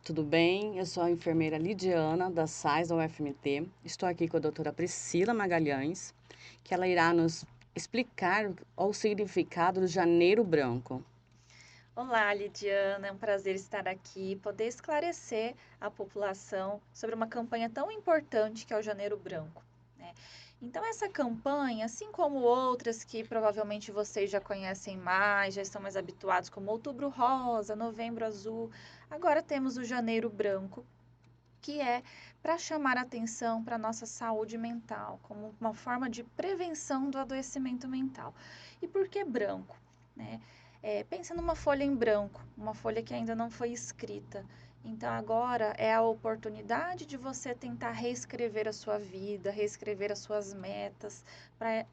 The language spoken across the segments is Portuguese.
tudo bem? Eu sou a enfermeira Lidiana, da SAIS da UFMT. Estou aqui com a doutora Priscila Magalhães, que ela irá nos explicar o significado do Janeiro Branco. Olá, Lidiana, é um prazer estar aqui e poder esclarecer a população sobre uma campanha tão importante que é o Janeiro Branco, né? Então, essa campanha, assim como outras que provavelmente vocês já conhecem mais, já estão mais habituados, como Outubro Rosa, Novembro Azul, agora temos o Janeiro Branco, que é para chamar atenção para a nossa saúde mental, como uma forma de prevenção do adoecimento mental. E por que branco? Né? Pensa numa folha em branco, uma folha que ainda não foi escrita. Então agora é a oportunidade de você tentar reescrever a sua vida, reescrever as suas metas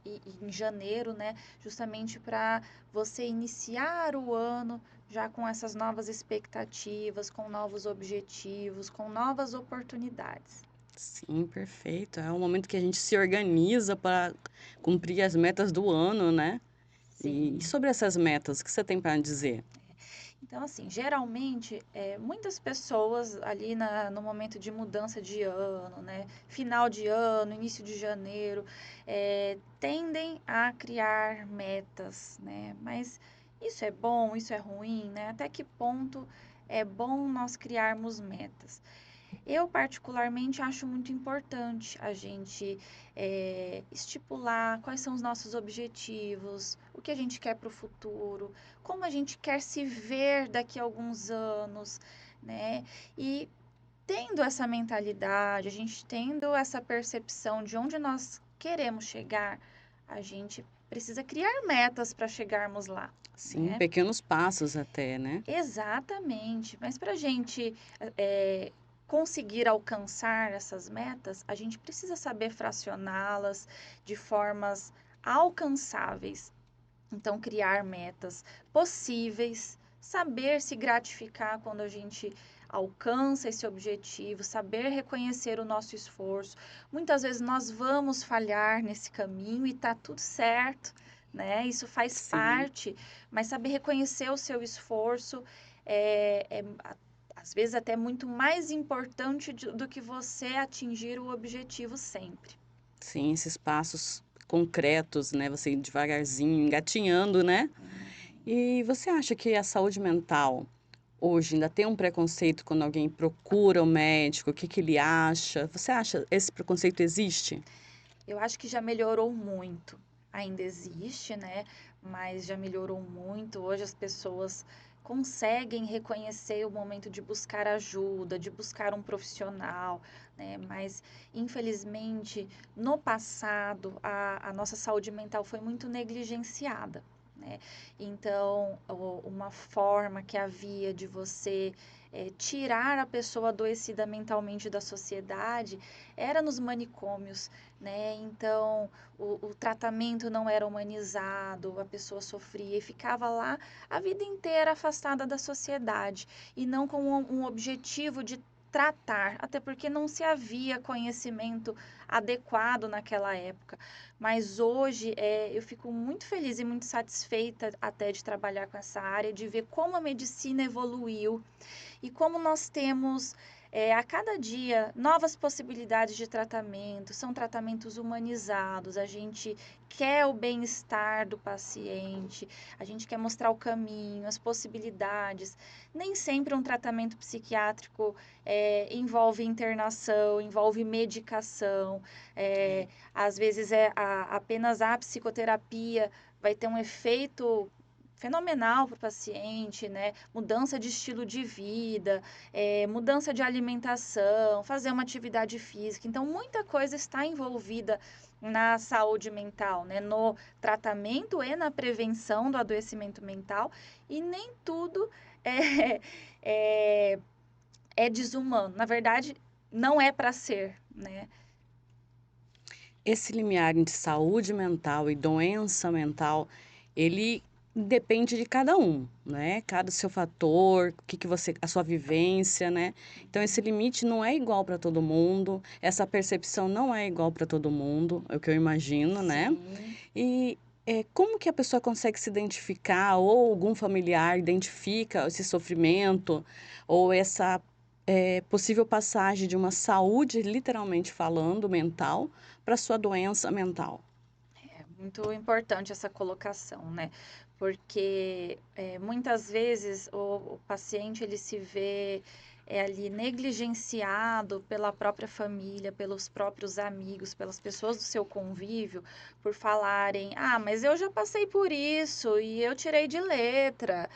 em janeiro, né? Justamente para você iniciar o ano já com essas novas expectativas, com novos objetivos, com novas oportunidades. Sim, perfeito. É o momento que a gente se organiza para cumprir as metas do ano, né? E Sim. sobre essas metas, o que você tem para dizer? Então, assim, geralmente, muitas pessoas ali no momento de mudança de ano, né, final de ano, início de janeiro, tendem a criar metas, né? Mas isso é bom, isso é ruim, né? Até que ponto é bom nós criarmos metas? Eu, particularmente, acho muito importante a gente estipular quais são os nossos objetivos, o que a gente quer para o futuro, como a gente quer se ver daqui a alguns anos, né? E tendo essa mentalidade, a gente tendo essa percepção de onde nós queremos chegar, a gente precisa criar metas para chegarmos lá, Sim, né? pequenos passos até, né? Exatamente, mas para a gente conseguir alcançar essas metas, a gente precisa saber fracioná-las de formas alcançáveis. Então, criar metas possíveis, saber se gratificar quando a gente alcança esse objetivo, saber reconhecer o nosso esforço. Muitas vezes nós vamos falhar nesse caminho e tá tudo certo, né? Isso faz Sim. parte, mas saber reconhecer o seu esforço é às vezes até muito mais importante do que você atingir o objetivo sempre. Sim, esses passos concretos, né? Você ir devagarzinho, engatinhando, né? E você acha que a saúde mental hoje ainda tem um preconceito quando alguém procura o médico? O que que ele acha? Você acha esse preconceito existe? Eu acho que já melhorou muito. Ainda existe, né? Mas já melhorou muito. Hoje as pessoas conseguem reconhecer o momento de buscar ajuda, de buscar um profissional, né? Mas infelizmente no passado a nossa saúde mental foi muito negligenciada. Né? Então, uma forma que havia de você tirar a pessoa adoecida mentalmente da sociedade era nos manicômios, né? Então, o tratamento não era humanizado, a pessoa sofria e ficava lá a vida inteira afastada da sociedade e não com um objetivo de tratar, até porque não se havia conhecimento adequado naquela época. Mas hoje eu fico muito feliz e muito satisfeita até de trabalhar com essa área, de ver como a medicina evoluiu e como nós temos a cada dia novas possibilidades de tratamento, são tratamentos humanizados, a gente quer o bem-estar do paciente, a gente quer mostrar o caminho, as possibilidades. Nem sempre um tratamento psiquiátrico envolve internação, envolve medicação, às vezes apenas a psicoterapia vai ter um efeito fenomenal para o paciente, né? Mudança de estilo de vida, mudança de alimentação, fazer uma atividade física. Então, muita coisa está envolvida na saúde mental, né? No tratamento e na prevenção do adoecimento mental, e nem tudo é, é, é desumano. Na verdade, não é para ser, né? Esse limiar entre saúde mental e doença mental, ele depende de cada um, né? Cada seu fator, o que que você, a sua vivência, né? Então esse limite não é igual para todo mundo, essa percepção não é igual para todo mundo, é o que eu imagino, né? Sim. E como que a pessoa consegue se identificar ou algum familiar identifica esse sofrimento ou possível passagem de uma saúde, literalmente falando, mental, para sua doença mental. É muito importante essa colocação, né? Porque muitas vezes o paciente ele se vê ali negligenciado pela própria família, pelos próprios amigos, pelas pessoas do seu convívio, por falarem: ah, mas eu já passei por isso e eu tirei de letra.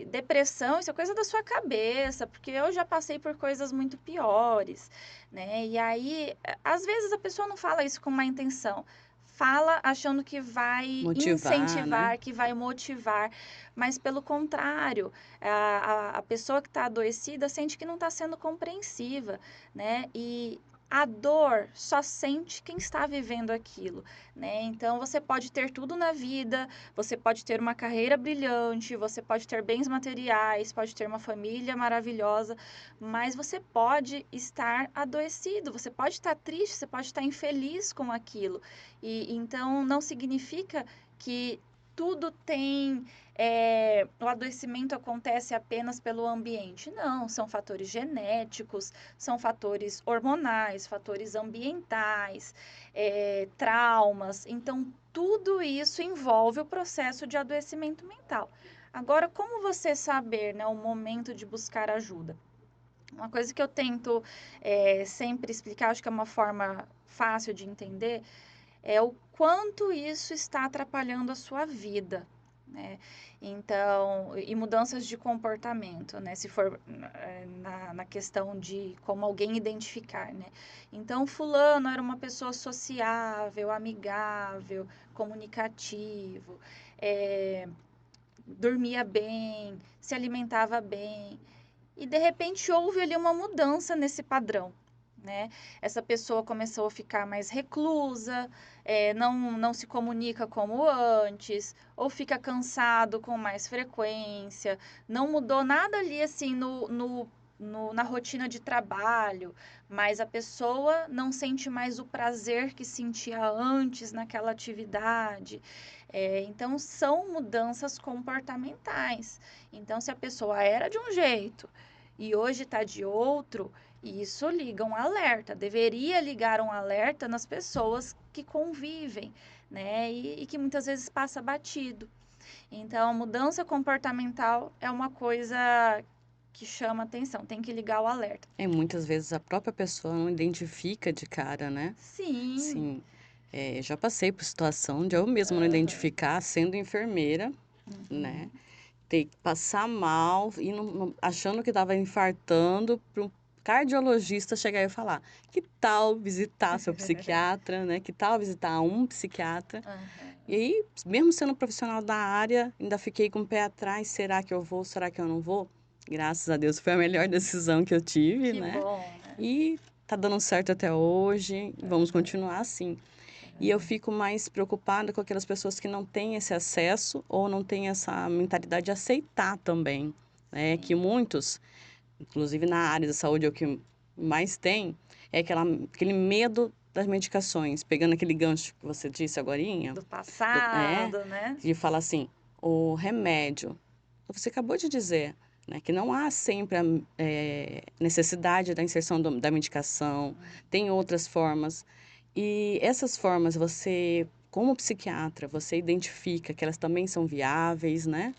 Depressão, isso é coisa da sua cabeça, porque eu já passei por coisas muito piores, né? E aí, às vezes a pessoa não fala isso com má intenção, fala achando que vai Motivar, né? incentivar, que vai motivar, mas pelo contrário, a pessoa que está adoecida sente que não está sendo compreensiva, né? E a dor só sente quem está vivendo aquilo, né? Então você pode ter tudo na vida, você pode ter uma carreira brilhante, você pode ter bens materiais, pode ter uma família maravilhosa, mas você pode estar adoecido, você pode estar triste, você pode estar infeliz com aquilo. E então não significa que tudo tem. O adoecimento acontece apenas pelo ambiente. Não, são fatores genéticos, são fatores hormonais, fatores ambientais, traumas. Então, tudo isso envolve o processo de adoecimento mental. Agora, como você saber, né, o momento de buscar ajuda? Uma coisa que eu tento sempre explicar, acho que é uma forma fácil de entender, é o quanto isso está atrapalhando a sua vida, né? Então, e mudanças de comportamento, né? Se for na questão de como alguém identificar, né? Então, fulano era uma pessoa sociável, amigável, comunicativo, dormia bem, se alimentava bem, e de repente houve ali uma mudança nesse padrão, né? Essa pessoa começou a ficar mais reclusa, não se comunica como antes, ou fica cansado com mais frequência, não mudou nada ali assim na rotina de trabalho, mas a pessoa não sente mais o prazer que sentia antes naquela atividade. Então, são mudanças comportamentais. Então, se a pessoa era de um jeito e hoje está de outro, isso liga um alerta, deveria ligar um alerta nas pessoas que convivem, né? E que muitas vezes passa batido. Então, a mudança comportamental é uma coisa que chama atenção, tem que ligar o alerta. Muitas vezes a própria pessoa não identifica de cara, né? Sim. Sim, já passei por situação de eu mesma não Aham. identificar, sendo enfermeira, né? Uhum. Ter que passar mal e achando que estava infartando para um cardiologista chegar e falar: que tal visitar seu psiquiatra, né? Que tal visitar um psiquiatra? E Aham. aí, mesmo sendo profissional da área, ainda fiquei com o pé atrás: será que eu vou? Será que eu não vou? Graças a Deus foi a melhor decisão que eu tive, Que né? bom, né? E tá dando certo até hoje, e vamos continuar assim. E eu fico mais preocupada com aquelas pessoas que não têm esse acesso ou não têm essa mentalidade de aceitar também, né? Que Sim. muitos, inclusive na área da saúde, é o que mais tem, é aquele medo das medicações, pegando aquele gancho que você disse agorinha, Do passado, né? de falar assim, o remédio. Você acabou de dizer, né, que não há sempre a necessidade da inserção da medicação, tem outras formas. E essas formas, você, como psiquiatra, você identifica que elas também são viáveis, né?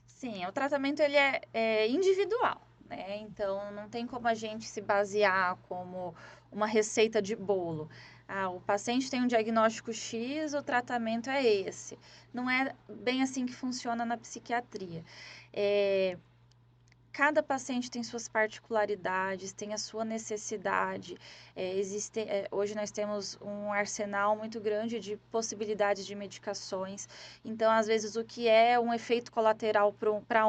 Sim, o tratamento ele é individual, né? Então não tem como a gente se basear como uma receita de bolo. Ah, o paciente tem um diagnóstico X, o tratamento é esse. Não é bem assim que funciona na psiquiatria. É, cada paciente tem suas particularidades, tem a sua necessidade. Hoje nós temos um arsenal muito grande de possibilidades de medicações. Então, às vezes, o que é um efeito colateral para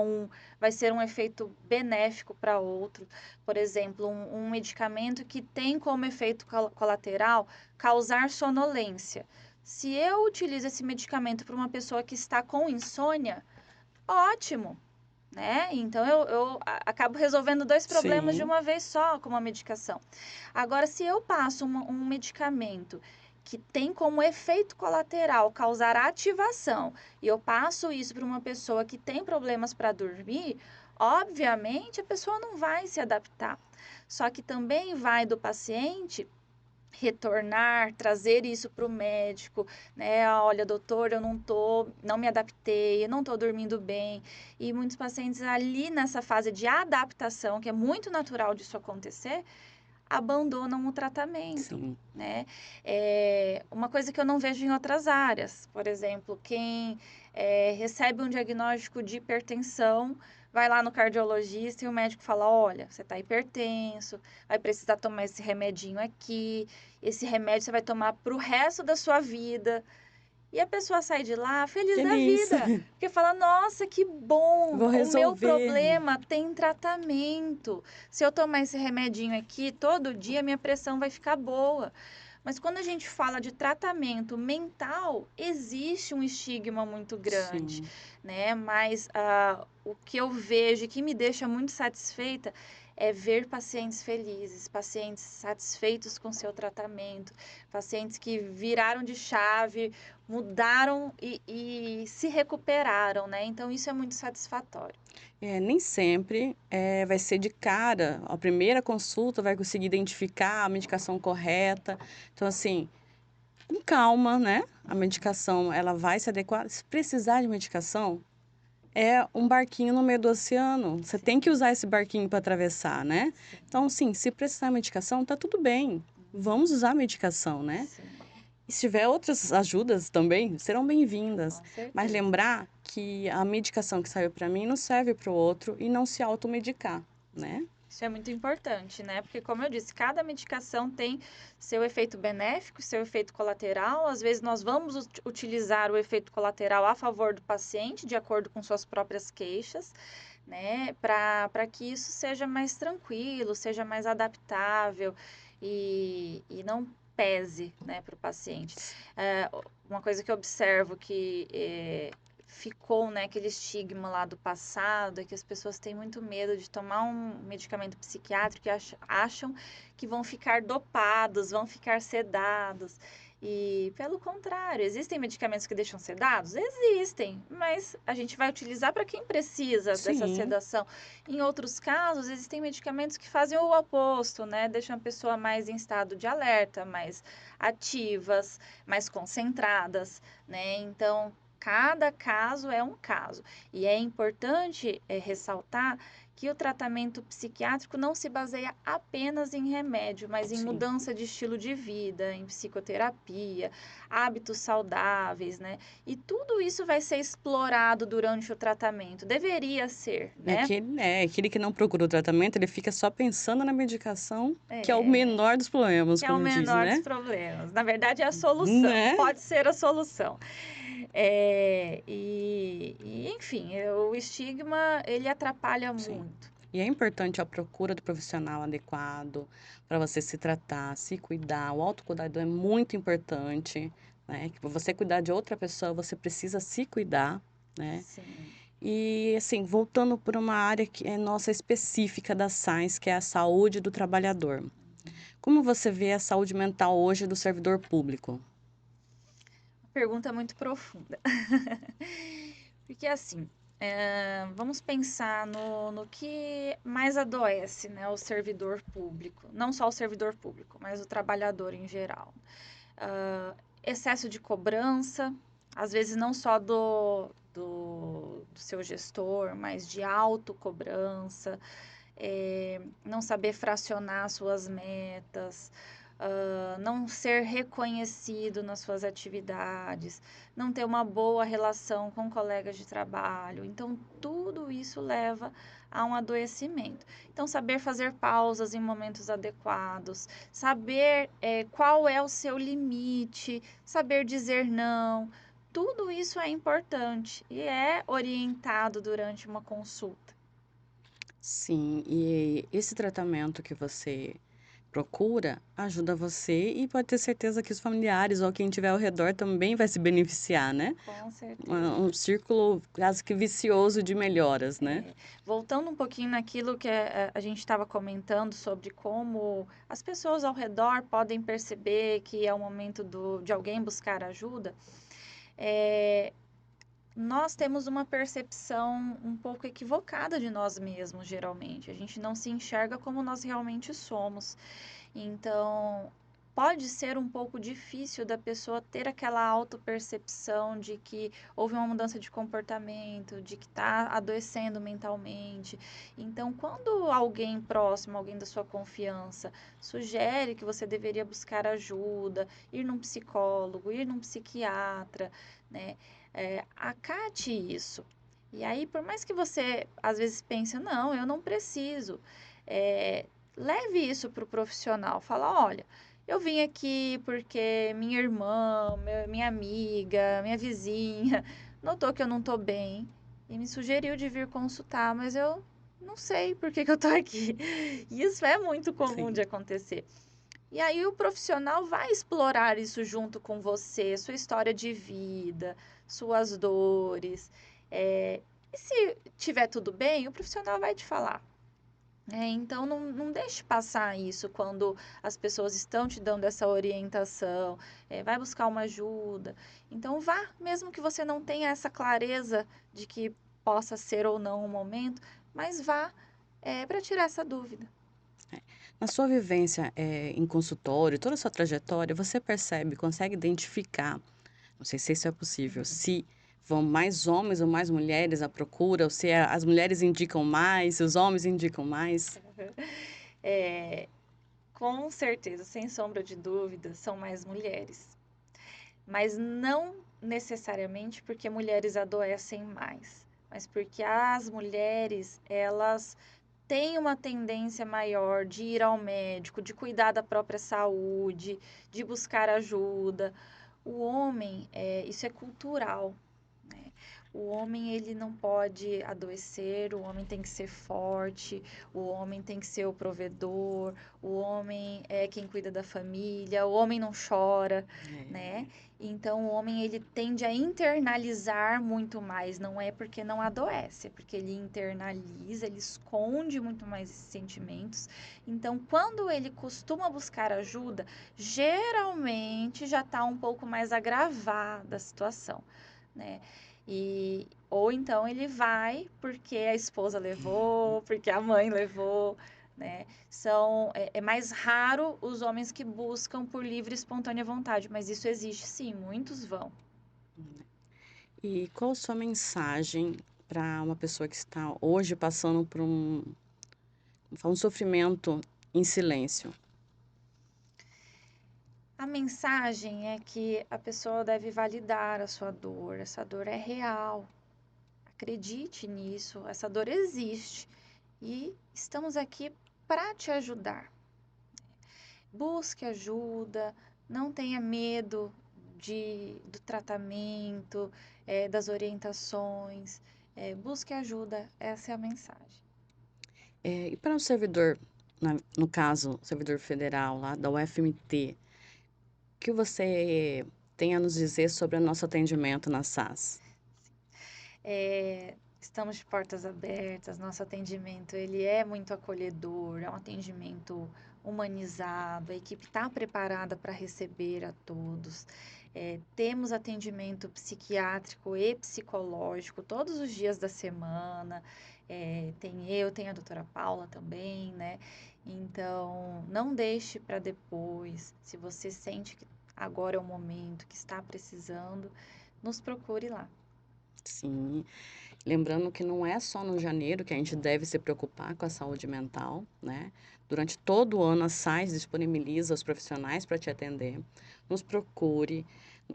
vai ser um efeito benéfico para outro. Por exemplo, um medicamento que tem como efeito colateral causar sonolência. Se eu utilizo esse medicamento para uma pessoa que está com insônia, ótimo, né? Então eu acabo resolvendo dois problemas de Sim. uma vez só com uma medicação. Agora, se eu passo um medicamento que tem como efeito colateral causar ativação e eu passo isso para uma pessoa que tem problemas para dormir, Obviamente, a pessoa não vai se adaptar. Só que também vai do paciente retornar, trazer isso para o médico, né? Olha, doutor, eu não me adaptei, eu não estou dormindo bem. E muitos pacientes ali nessa fase de adaptação, que é muito natural disso acontecer, abandonam o tratamento, Sim. né? Uma coisa que eu não vejo em outras áreas, por exemplo, quem recebe um diagnóstico de hipertensão, vai lá no cardiologista e o médico fala, olha, você está hipertenso, vai precisar tomar esse remedinho aqui, esse remédio você vai tomar para o resto da sua vida. E a pessoa sai de lá feliz da Feliz. vida, porque fala: nossa, que bom, Vou o meu resolver. problema tem tratamento. Se eu tomar esse remedinho aqui, todo dia minha pressão vai ficar boa. Mas quando a gente fala de tratamento mental, existe um estigma muito grande, Sim. né? Mas o que eu vejo e que me deixa muito satisfeita é ver pacientes felizes, pacientes satisfeitos com seu tratamento, pacientes que viraram de chave, mudaram e se recuperaram, né? Então, isso é muito satisfatório. Nem sempre vai ser de cara. A primeira consulta vai conseguir identificar a medicação correta. Então, assim, com calma, né? A medicação, ela vai se adequar. Se precisar de medicação, é um barquinho no meio do oceano. Você tem que usar esse barquinho para atravessar, né? Sim, Então, sim, se precisar de medicação, tá tudo bem. Vamos usar a medicação, né? sim, E se tiver outras ajudas também, serão bem-vindas. com Mas certeza. lembrar que a medicação que saiu para mim não serve para o outro e não se automedicar, né? Isso é muito importante, né? Porque, como eu disse, cada medicação tem seu efeito benéfico, seu efeito colateral. Às vezes, nós vamos utilizar o efeito colateral a favor do paciente, de acordo com suas próprias queixas, né? Para que isso seja mais tranquilo, seja mais adaptável e não pese, né, para o paciente. Uma coisa que eu observo que ficou, né, aquele estigma lá do passado, é que as pessoas têm muito medo de tomar um medicamento psiquiátrico e acham que vão ficar dopados, vão ficar sedados. E, pelo contrário, existem medicamentos que deixam sedados? Existem, mas a gente vai utilizar para quem precisa dessa Sim, sedação. Em outros casos, existem medicamentos que fazem o oposto, né? Deixam a pessoa mais em estado de alerta, mais ativas, mais concentradas, né? Então, cada caso é um caso. E é importante ressaltar que o tratamento psiquiátrico não se baseia apenas em remédio, mas em sim. mudança de estilo de vida, em psicoterapia, hábitos saudáveis, né? E tudo isso vai ser explorado durante o tratamento. Deveria ser, né? Aquele que não procura o tratamento, ele fica só pensando na medicação, que é o É, menor dos problemas, que é o como diz, menor dos né? problemas. Na verdade, é a solução. Né? Pode ser a solução. Enfim, o estigma, ele atrapalha Sim. muito. E é importante a procura do profissional adequado para você se tratar, se cuidar. O autocuidado é muito importante, né? Que pra você cuidar de outra pessoa, você precisa se cuidar, né? Sim. E assim, voltando por uma área que é nossa específica da Science, que é a saúde do trabalhador. Como você vê a saúde mental hoje do servidor público? Pergunta muito profunda. Porque assim, vamos pensar no que mais adoece, né, o servidor público. Não só o servidor público, mas o trabalhador em geral. Excesso de cobrança, às vezes não só do seu gestor, mas de autocobrança, não saber fracionar suas metas, não ser reconhecido nas suas atividades, não ter uma boa relação com colegas de trabalho. Então, tudo isso leva a um adoecimento. Então, saber fazer pausas em momentos adequados, saber qual é o seu limite, saber dizer não. Tudo isso é importante e é orientado durante uma consulta. Sim, e esse tratamento que você procura ajuda você e pode ter certeza que os familiares ou quem tiver ao redor também vai se beneficiar, né? Com certeza. Um círculo quase que vicioso de melhoras, né? Voltando um pouquinho naquilo que a gente estava comentando sobre como as pessoas ao redor podem perceber que é o momento de alguém buscar ajuda, é, nós temos uma percepção um pouco equivocada de nós mesmos, geralmente. A gente não se enxerga como nós realmente somos. Então, pode ser um pouco difícil da pessoa ter aquela autopercepção de que houve uma mudança de comportamento, de que está adoecendo mentalmente. Então, quando alguém próximo, alguém da sua confiança, sugere que você deveria buscar ajuda, ir num psicólogo, ir num psiquiatra, né? Acate isso. E aí, por mais que você às vezes pense, não, eu não preciso, é, leve isso para o profissional. Fala, olha, eu vim aqui porque minha irmã, minha amiga, minha vizinha notou que eu não estou bem e me sugeriu de vir consultar, mas eu não sei por que que eu estou aqui. Isso é muito comum de Sim. acontecer. E aí o profissional vai explorar isso junto com você, sua história de vida, suas dores. E se tiver tudo bem, o profissional vai te falar. Então, não deixe passar isso quando as pessoas estão te dando essa orientação. Vai buscar uma ajuda. Então, vá, mesmo que você não tenha essa clareza de que possa ser ou não o momento, mas vá, para tirar essa dúvida. Na sua vivência, em consultório, toda a sua trajetória, você percebe, consegue identificar, não sei se isso é possível, se vão mais homens ou mais mulheres à procura, ou se as mulheres indicam mais, se os homens indicam mais? É, com certeza, sem sombra de dúvida, são mais mulheres. Mas não necessariamente porque mulheres adoecem mais, mas porque as mulheres, elas têm uma tendência maior de ir ao médico, de cuidar da própria saúde, de buscar ajuda. O homem, isso é cultural, né? O homem, ele não pode adoecer, o homem tem que ser forte, o homem tem que ser o provedor, o homem é quem cuida da família, o homem não chora, né? É, Então, o homem, ele tende a internalizar muito mais, não é porque não adoece, é porque ele internaliza, ele esconde muito mais esses sentimentos. Então, quando ele costuma buscar ajuda, geralmente já está um pouco mais agravada a situação, né? Ou então ele vai porque a esposa levou, porque a mãe levou, né? É mais raro os homens que buscam por livre e espontânea vontade, mas isso existe sim, muitos vão. e qual a sua mensagem para uma pessoa que está hoje passando por um sofrimento em silêncio? A mensagem é que a pessoa deve validar a sua dor, essa dor é real. Acredite nisso, essa dor existe e estamos aqui para te ajudar. Busque ajuda, não tenha medo do tratamento, das orientações, busque ajuda, essa é a mensagem. E para o servidor, no caso, o servidor federal lá da UFMT, o que você tem a nos dizer sobre o nosso atendimento na SAS? Estamos de portas abertas, nosso atendimento ele é muito acolhedor, é um atendimento humanizado, a equipe está preparada para receber a todos. Temos atendimento psiquiátrico e psicológico todos os dias da semana. Tem a doutora Paula também, né? Então, não deixe para depois. Se você sente que agora é o momento, que está precisando, nos procure lá. Sim, lembrando que não é só no janeiro que a gente deve se preocupar com a saúde mental, né? Durante todo o ano, a SAIS disponibiliza os profissionais para te atender. Nos procure,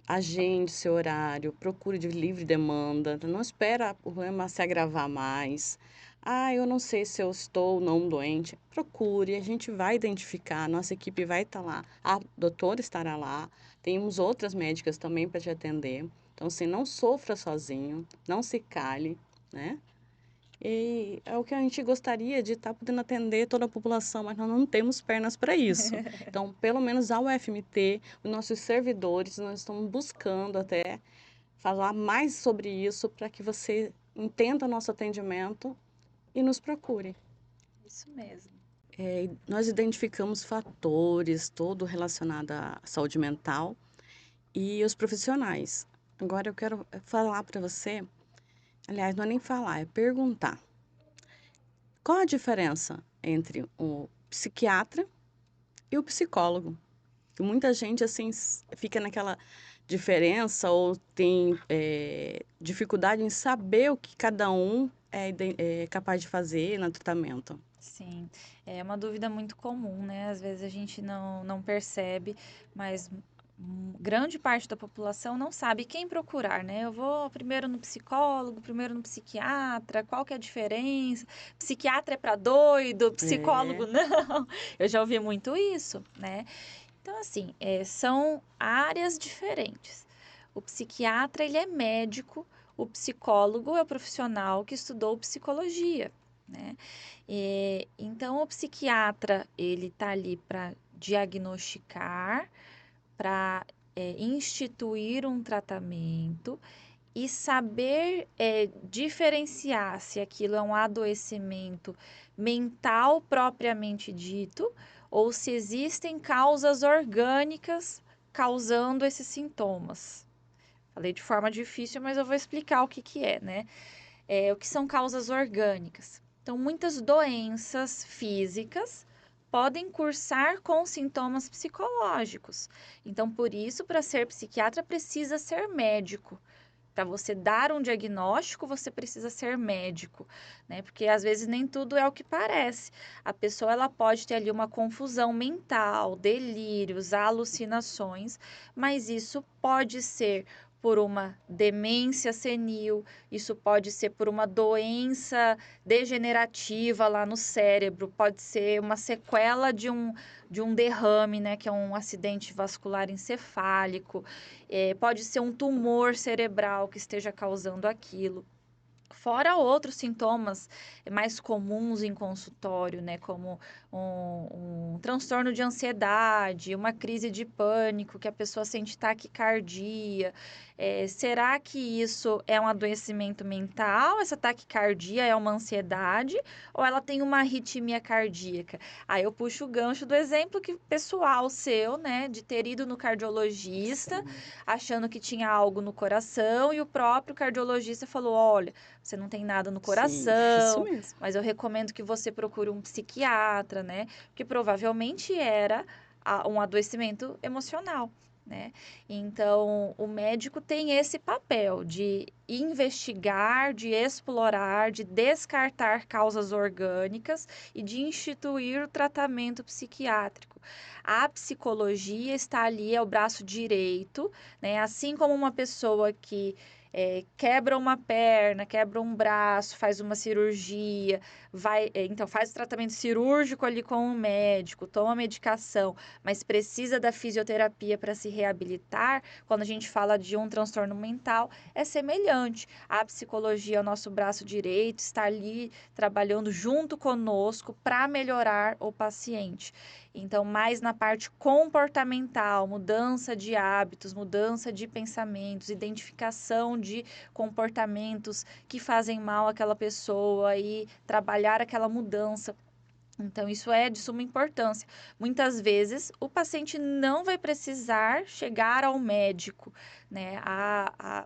agende seu horário, procure de livre demanda, não espera o problema se agravar mais. Ah, eu não sei se eu estou ou não doente. Procure, a gente vai identificar, a nossa equipe vai estar lá, a doutora estará lá, temos outras médicas também para te atender. Então, assim, não sofra sozinho, não se cale, né? E é o que a gente gostaria de estar podendo atender toda a população, mas nós não temos pernas para isso. Então, pelo menos a UFMT, os nossos servidores, nós estamos buscando até falar mais sobre isso para que você entenda nosso atendimento e nos procure. Isso mesmo. Nós identificamos fatores todo relacionado à saúde mental e os profissionais. Agora eu quero falar para você, aliás, não é nem falar, é perguntar. Qual a diferença entre o psiquiatra e o psicólogo? Que muita gente, assim, fica naquela diferença ou tem dificuldade em saber o que cada um é capaz de fazer no tratamento. Sim, é uma dúvida muito comum, né? Às vezes a gente não percebe, mas grande parte da população não sabe quem procurar, né? Eu vou primeiro no psicólogo, primeiro no psiquiatra, qual que é a diferença? Psiquiatra é para doido, psicólogo É, não. Eu já ouvi muito isso, né? Então, assim, são áreas diferentes. O psiquiatra, ele é médico, o psicólogo é o profissional que estudou psicologia, né? Então, o psiquiatra, ele tá ali para diagnosticar, para instituir um tratamento e saber diferenciar se aquilo é um adoecimento mental propriamente dito ou se existem causas orgânicas causando esses sintomas. Falei de forma difícil, mas eu vou explicar o que que é, né? O que são causas orgânicas? Então, muitas doenças físicas podem cursar com sintomas psicológicos. Então, por isso, para ser psiquiatra, precisa ser médico. Para você dar um diagnóstico, você precisa ser médico, né? Porque às vezes nem tudo é o que parece. A pessoa ela pode ter ali uma confusão mental, delírios, alucinações, mas isso pode ser por uma demência senil, isso pode ser por uma doença degenerativa lá no cérebro, pode ser uma sequela de um derrame, né, que é um acidente vascular encefálico, pode ser um tumor cerebral que esteja causando aquilo. Fora outros sintomas mais comuns em consultório, né, como um transtorno de ansiedade, uma crise de pânico, que a pessoa sente taquicardia. Será que isso é um adoecimento mental? Essa taquicardia é uma ansiedade? Ou ela tem uma arritmia cardíaca? Aí eu puxo o gancho do exemplo que pessoal seu, né, de ter ido no cardiologista, sim, achando que tinha algo no coração, e o próprio cardiologista falou: olha, você não tem nada no sim, isso coração, mesmo. mas eu recomendo que você procure um psiquiatra, né? Porque provavelmente era um adoecimento emocional, né? Então, o médico tem esse papel de investigar, de explorar, de descartar causas orgânicas e de instituir o tratamento psiquiátrico. A psicologia está ali, é o braço direito, né? Assim como uma pessoa que quebra uma perna, quebra um braço, faz uma cirurgia, então faz o tratamento cirúrgico ali com o médico, toma medicação, mas precisa da fisioterapia para se reabilitar. Quando a gente fala de um transtorno mental, é semelhante. A psicologia é o nosso braço direito, está ali trabalhando junto conosco para melhorar o paciente. Então, mais na parte comportamental, mudança de hábitos, mudança de pensamentos, identificação de comportamentos que fazem mal àquela pessoa e trabalhar aquela mudança. Então, isso é de suma importância. Muitas vezes, o paciente não vai precisar chegar ao médico, né?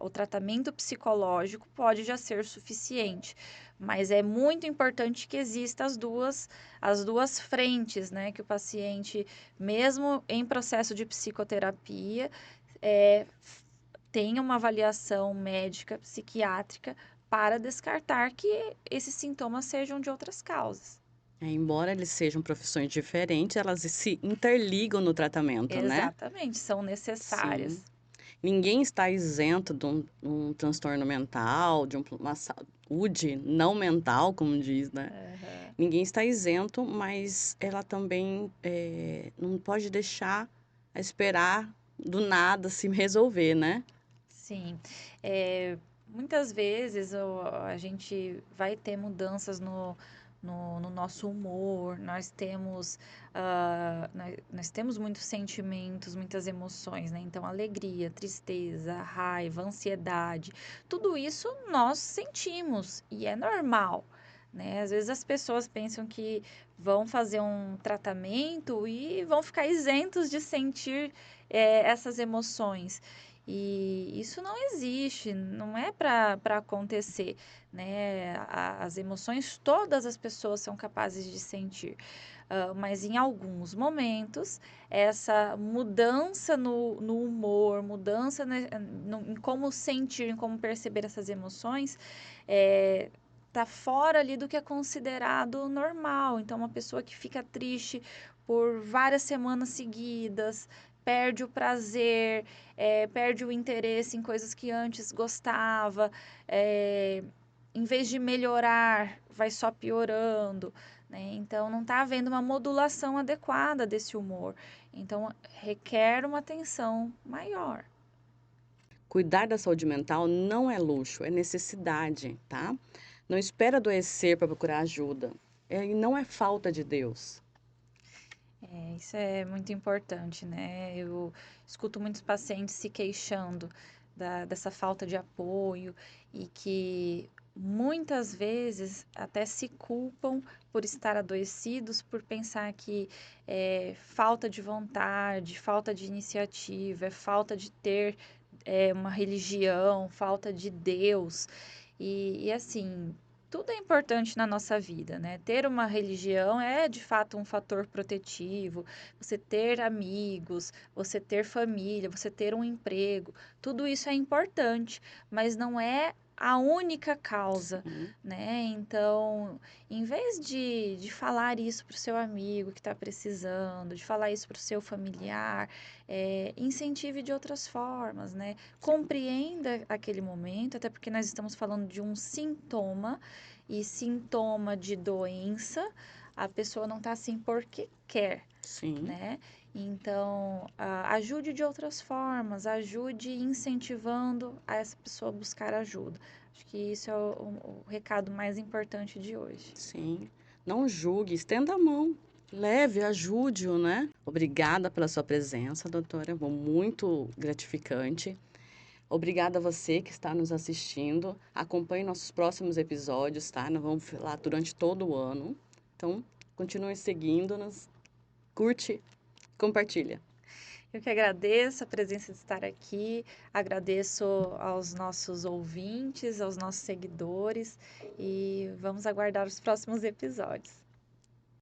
O tratamento psicológico pode já ser suficiente, mas é muito importante que existam as duas frentes, né? Que o paciente, mesmo em processo de psicoterapia, é, tenha uma avaliação médica, psiquiátrica, para descartar que esses sintomas sejam de outras causas. Embora eles sejam profissões diferentes, elas se interligam no tratamento, né? Exatamente, são Sim. necessárias. Ninguém está isento de um transtorno mental, de uma saúde não mental, como diz, né? Aham. Ninguém está isento, mas ela também não pode deixar a esperar do nada se resolver, né? Sim. Muitas vezes a gente vai ter mudanças no nosso humor, nós temos muitos sentimentos, muitas emoções, né? Então, alegria, tristeza, raiva, ansiedade, tudo isso nós sentimos e é normal, né? Às vezes as pessoas pensam que vão fazer um tratamento e vão ficar isentos de sentir essas emoções. E isso não existe, não é para acontecer, né? As emoções todas as pessoas são capazes de sentir. Mas em alguns momentos, essa mudança no humor, mudança em como sentir, em como perceber essas emoções, tá fora ali do que é considerado normal. Então, uma pessoa que fica triste por várias semanas seguidas, perde o prazer, perde o interesse em coisas que antes gostava, em vez de melhorar, vai só piorando, né? Então, não está havendo uma modulação adequada desse humor. Então, requer uma atenção maior. Cuidar da saúde mental não é luxo, é necessidade, tá? Não espera adoecer para procurar ajuda. E não é falta de Deus. Isso é muito importante, né? Eu escuto muitos pacientes se queixando dessa falta de apoio e que muitas vezes até se culpam por estar adoecidos, por pensar que é falta de vontade, falta de iniciativa, é falta de ter uma religião, falta de Deus. E assim, tudo é importante na nossa vida, né? Ter uma religião é de fato um fator protetivo, você ter amigos, você ter família, você ter um emprego, tudo isso é importante, mas não é a única causa, Sim, né? Então, em vez de falar isso para o seu amigo que está precisando, de falar isso para o seu familiar, incentive de outras formas, né? sim. Compreenda aquele momento, até porque nós estamos falando de um sintoma, e sintoma de doença, a pessoa não está assim porque quer, Sim. né? Então, ajude de outras formas, ajude incentivando a essa pessoa a buscar ajuda. Acho que isso é o recado mais importante de hoje. Sim. Não julgue, estenda a mão. Leve, ajude-o, né? Obrigada pela sua presença, doutora. Foi muito gratificante. Obrigada a você que está nos assistindo. Acompanhe nossos próximos episódios, tá? Nós vamos lá durante todo o ano. Então, continue seguindo-nos, curte, compartilha. Eu que agradeço a presença de estar aqui, agradeço aos nossos ouvintes, aos nossos seguidores e vamos aguardar os próximos episódios.